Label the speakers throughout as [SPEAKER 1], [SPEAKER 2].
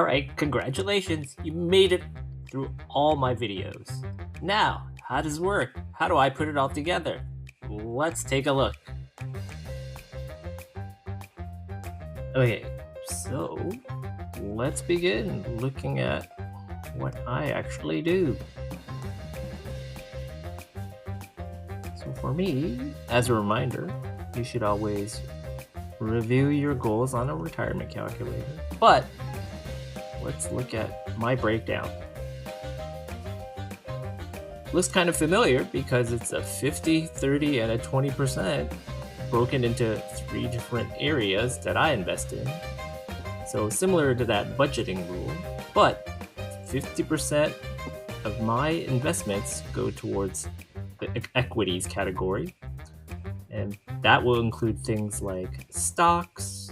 [SPEAKER 1] Alright, congratulations, you made it through all my videos. Now, how does it work? How do I put it all together? Let's take a look. Okay, so let's begin looking at what I actually do. So for me, as a reminder, you should always review your goals on a retirement calculator. But let's look at my breakdown. Looks kind of familiar because it's a 50, 30, and a 20% broken into 3 different areas that I invest in. So similar to that budgeting rule, but 50% of my investments go towards the equities category. And that will include things like stocks,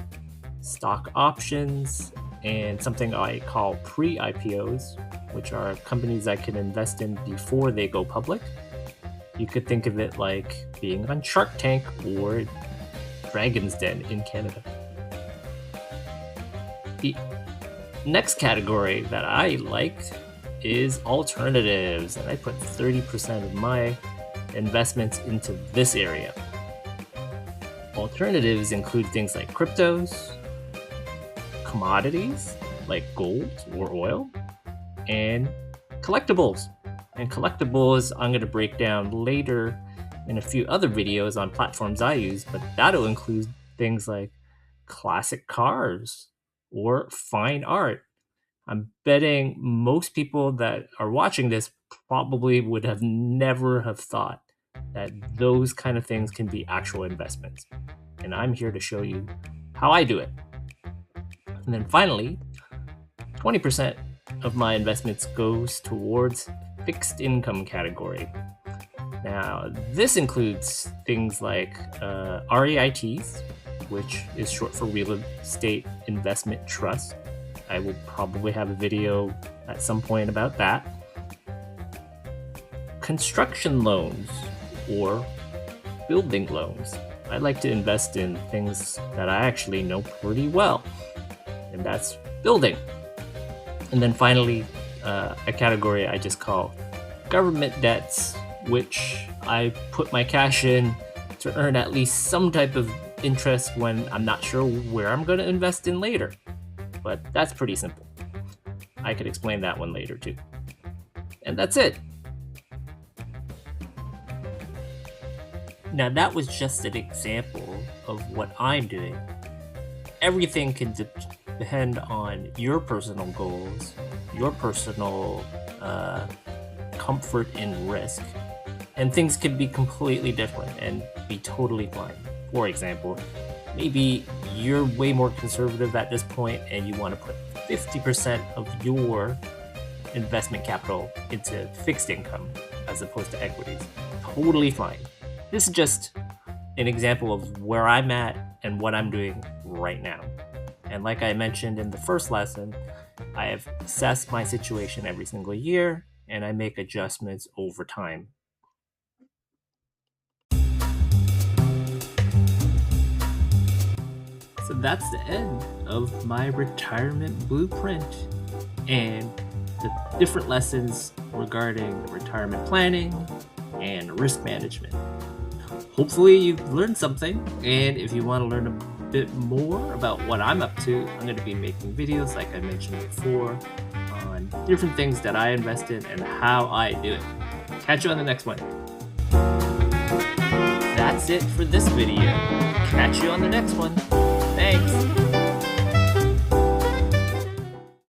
[SPEAKER 1] stock options, and something I call pre-IPOs, which are companies I can invest in before they go public. You could think of it like being on Shark Tank or Dragon's Den in Canada. The next category that I liked is alternatives, and I put 30% of my investments into this area. Alternatives include things like cryptos, commodities like gold or oil, and collectibles. And collectibles I'm going to break down later in a few other videos on platforms I use, but that'll include things like classic cars or fine art. I'm betting most people that are watching this probably would have never have thought that those kind of things can be actual investments. And I'm here to show you how I do it. And then finally, 20% of my investments goes towards fixed income category. Now, this includes things like REITs, which is short for Real Estate Investment Trust. I will probably have a video at some point about that. Construction loans or building loans. I like to invest in things that I actually know pretty well, and that's building. And then finally, a category I just call government debts, which I put my cash in to earn at least some type of interest when I'm not sure where I'm going to invest in later. But that's pretty simple. I could explain that one later too. And that's it. Now that was just an example of what I'm doing. Everything can depend on your personal goals, your personal comfort in risk, and things can be completely different and be totally fine. For example, maybe you're way more conservative at this point and you want to put 50% of your investment capital into fixed income as opposed to equities. Totally fine. This is just an example of where I'm at and what I'm doing right now. And like I mentioned in the first lesson, I have assessed my situation every single year and I make adjustments over time. So that's the end of my retirement blueprint and the different lessons regarding retirement planning and risk management. Hopefully you've learned something, and if you want to learn a bit more about what I'm up to, I'm going to be making videos like I mentioned before on different things that I invest in and how I do it. Catch you on the next one. That's it for this video. Catch you on the next one. Thanks.